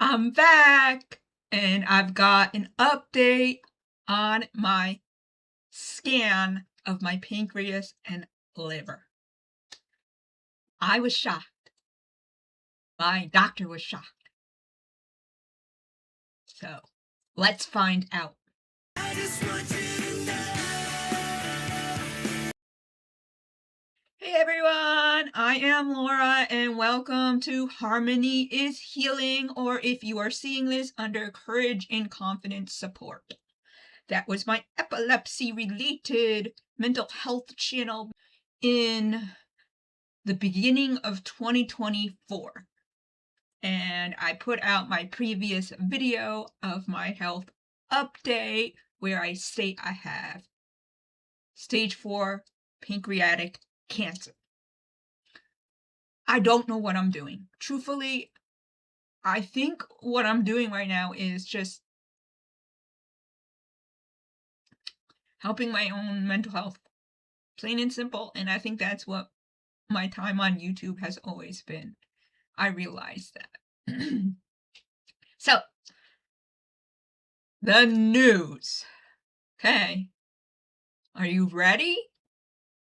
I'm back, and I've got an update on my scan of my pancreas and liver. I was shocked. My doctor was shocked. So, let's find out. I just want you to know. Hey everyone, I am Laura and welcome to Harmony is Healing, or if you are seeing this under Courage and Confidence Support. That was my epilepsy related mental health channel in the beginning of 2024. And I put out my previous video of my health update where I state I have stage 4 pancreatic cancer. I don't know what I'm doing. Truthfully, I think what I'm doing right now is just helping my own mental health. Plain and simple. And I think that's what my time on YouTube has always been. I realized that. So, the news. Okay. Are you ready?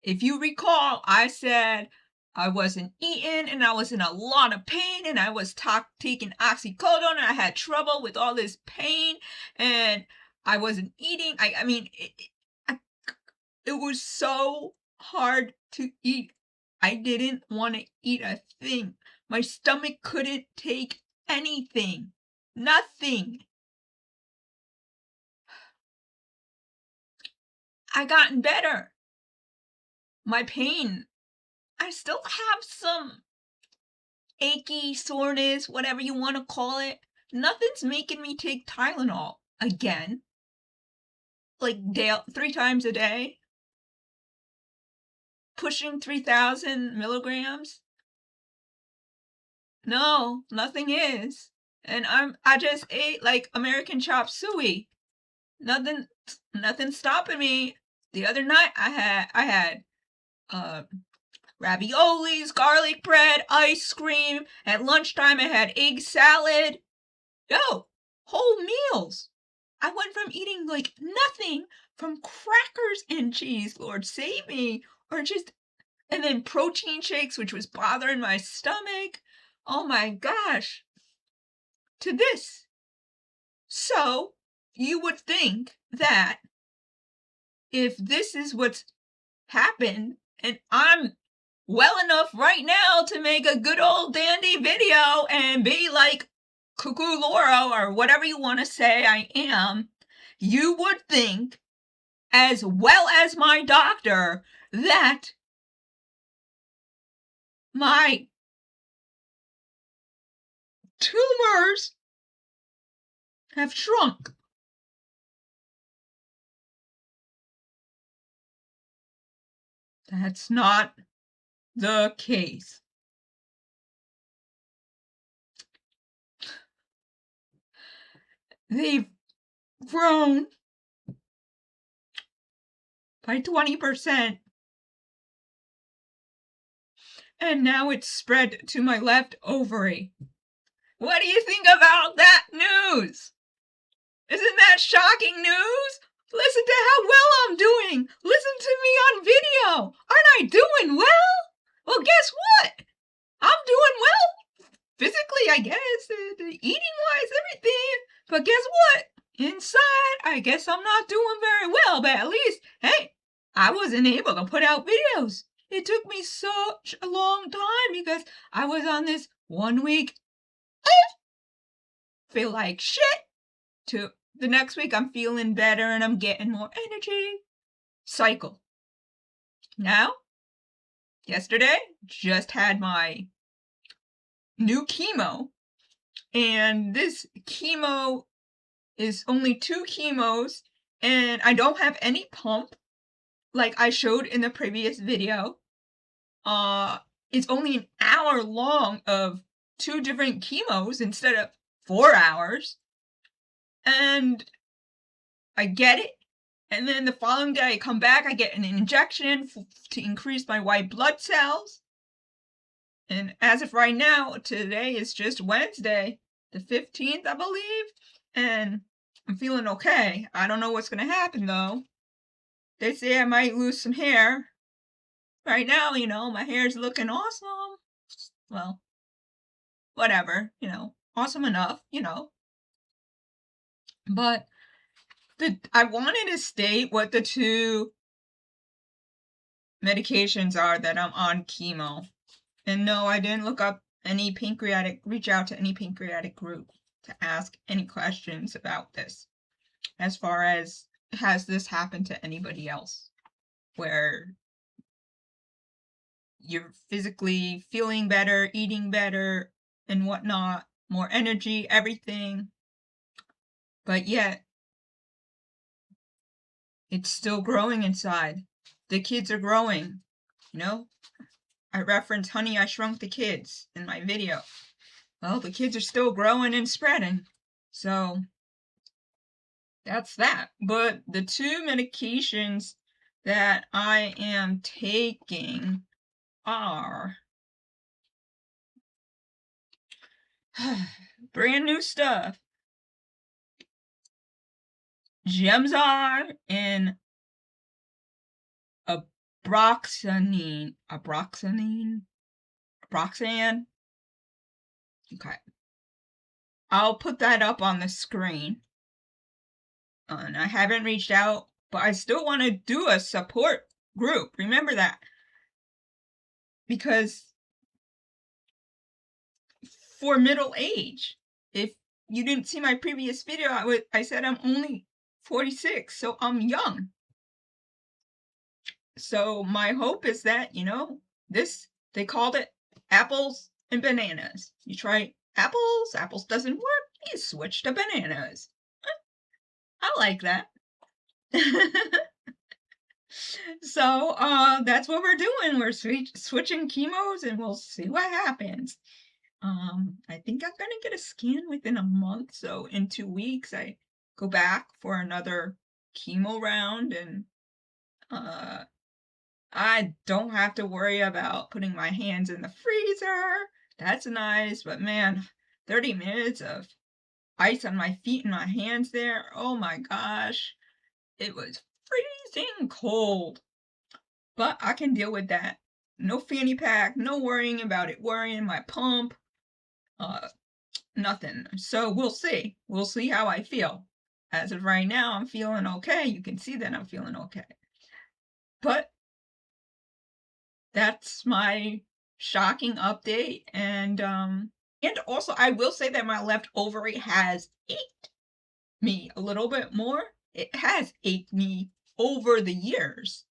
If you recall, I said I wasn't eating and I was in a lot of pain and I was taking oxycodone and I had trouble with all this pain and I wasn't eating. I mean, it was so hard to eat. I didn't want to eat a thing. My stomach couldn't take anything. Nothing. I gotten better. My pain, I still have some achy, soreness, whatever you want to call it. Nothing's making me take Tylenol again. Like 3 times a day. Pushing 3,000 milligrams. No, nothing is. And I just ate like American chop suey. Nothing stopping me. The other night I had raviolis, garlic bread, ice cream. At lunchtime I had egg salad. Yo, whole meals. I went from eating like nothing, from crackers and cheese, Lord save me, and then protein shakes, which was bothering my stomach. Oh my gosh. To this. So, you would think that if this is what's happened, and I'm well enough right now to make a good old dandy video and be like Cuckoo Laura or whatever you want to say I am, you would think, as well as my doctor, that my tumors have shrunk. That's not the case. They've grown by 20%. And now it's spread to my left ovary. What do you think about that news? Isn't that shocking news? Listen to how well I'm doing. Listen to me on video. Aren't I doing well? Well, guess what? I'm doing well. Physically, I guess. Eating-wise, everything. But guess what? Inside, I guess I'm not doing very well. But at least, hey, I wasn't able to put out videos. It took me such a long time because I was on this 1 week feel like shit to the next week I'm feeling better and I'm getting more energy cycle. Now, yesterday, just had my new chemo, and this chemo is only 2 chemos, and I don't have any pump like I showed in the previous video. It's only an hour long of 2 different chemos instead of 4 hours. And I get it. And then the following day I come back, I get an injection to increase my white blood cells. And as of right now, today is just Wednesday, the 15th, I believe, and I'm feeling okay. I don't know what's going to happen, though. They say I might lose some hair. Right now, my hair's looking awesome. Well, whatever, awesome enough, But I wanted to state what the two medications are that I'm on chemo. And no, I didn't reach out to any pancreatic group to ask any questions about this. As far as, has this happened to anybody else? Where you're physically feeling better, eating better, and whatnot, more energy, everything. But yet, it's still growing inside. The kids are growing, I reference Honey, I Shrunk the Kids in my video. Well, the kids are still growing and spreading. So, that's that. But the two medications that I am taking are brand new stuff. Gemzar and Abroxanine. Okay. I'll put that up on the screen. And I haven't reached out, but I still want to do a support group. Remember that. Because for middle age, if you didn't see my previous video, I said I'm only 46, so I'm young. So my hope is that, they called it apples and bananas. You try apples doesn't work, you switch to bananas. I like that. So that's what we're doing. We're switching chemos and we'll see what happens. I think I'm gonna get a scan within a month, so in 2 weeks I go back for another chemo round, and I don't have to worry about putting my hands in the freezer. That's nice, but man, 30 minutes of ice on my feet and my hands there, oh my gosh, it was freezing cold. But I can deal with that. No fanny pack, no worrying about it worrying my pump, nothing. So we'll see. We'll see how I feel. As of right now, I'm feeling okay. You can see that I'm feeling okay. But that's my shocking update. And also I will say that my left ovary has ached me a little bit more. It has ached me over the years.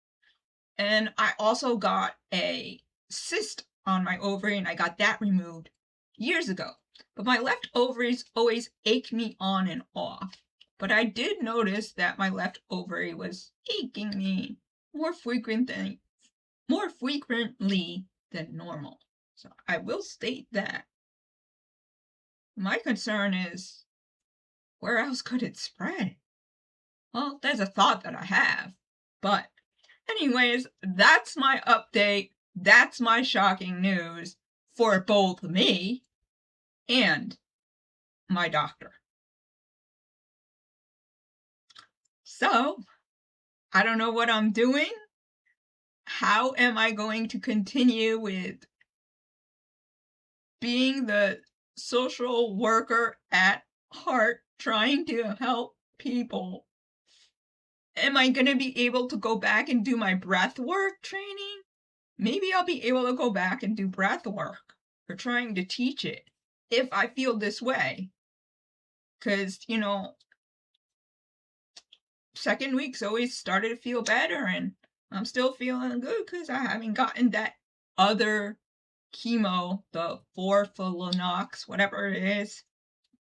And I also got a cyst on my ovary, and I got that removed years ago. But my left ovaries always ache me on and off. But I did notice that my left ovary was aching me more frequently than normal. So I will state that. My concern is, where else could it spread? Well, there's a thought that I have. But anyways, that's my update. That's my shocking news for both me and my doctor. So, I don't know what I'm doing. How am I going to continue with being the social worker at heart, trying to help people? Am I going to be able to go back and do my breath work training? Maybe I'll be able to go back and do breath work, or trying to teach it, if I feel this way. Because, second week's always started to feel better, and I'm still feeling good because I haven't gotten that other chemo, the Folfirinox, whatever it is.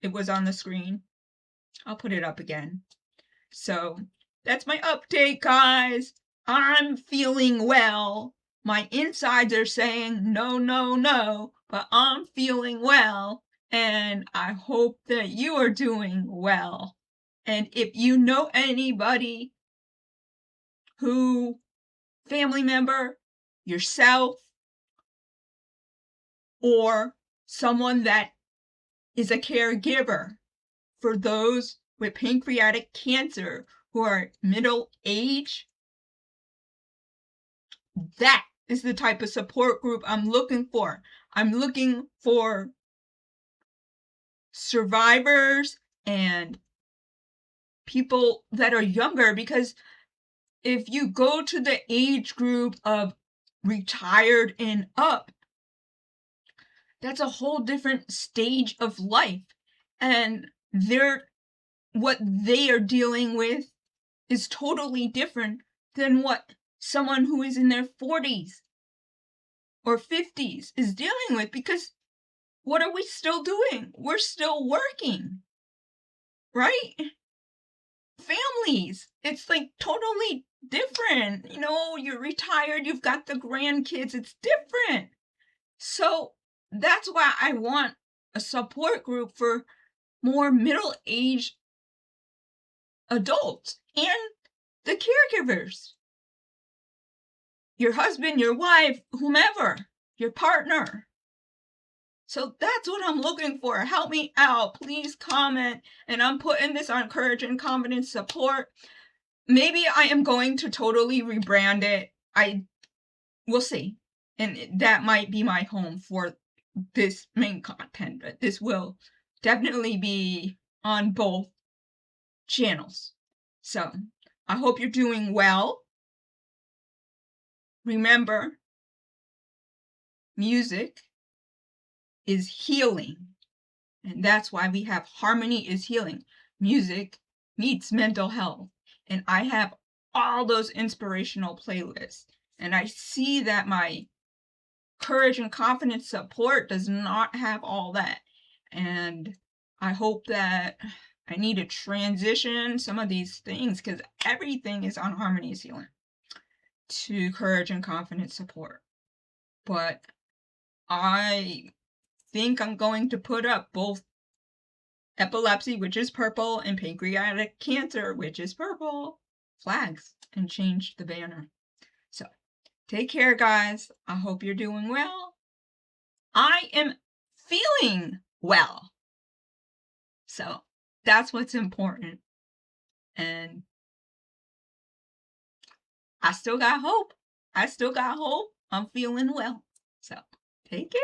It was on the screen. I'll put it up again. So that's my update, guys. I'm feeling well. My insides are saying no, no, no, but I'm feeling well, and I hope that you are doing well. And if you know anybody who, family member, yourself, or someone that is a caregiver for those with pancreatic cancer who are middle age. That is the type of support group I'm looking for. I'm looking for survivors and people that are younger, because if you go to the age group of retired and up, that's a whole different stage of life, and what they are dealing with is totally different than what someone who is in their 40s or 50s is dealing with, because what are we still doing? We're still working, right? Families, it's like totally different. You're retired, you've got the grandkids, it's different. So that's why I want a support group for more middle-aged adults and the caregivers. Your husband, your wife, whomever, your partner. So that's what I'm looking for. Help me out. Please comment. And I'm putting this on Courage and Confidence Support. Maybe I am going to totally rebrand it. We'll see. And that might be my home for this main content, but this will definitely be on both channels. So I hope you're doing well. Remember, music is healing, and that's why we have Harmony is Healing. Music meets mental health, and I have all those inspirational playlists, and I see that my Courage and Confidence Support does not have all that, and I hope that I need to transition some of these things, because everything is on Harmony is Healing, to Courage and Confidence Support. But I think I'm going to put up both epilepsy, which is purple, and pancreatic cancer, which is purple, flags, and change the banner. So take care, guys. I hope you're doing well. I am feeling well. So that's what's important. And I still got hope. I'm feeling well. So take care.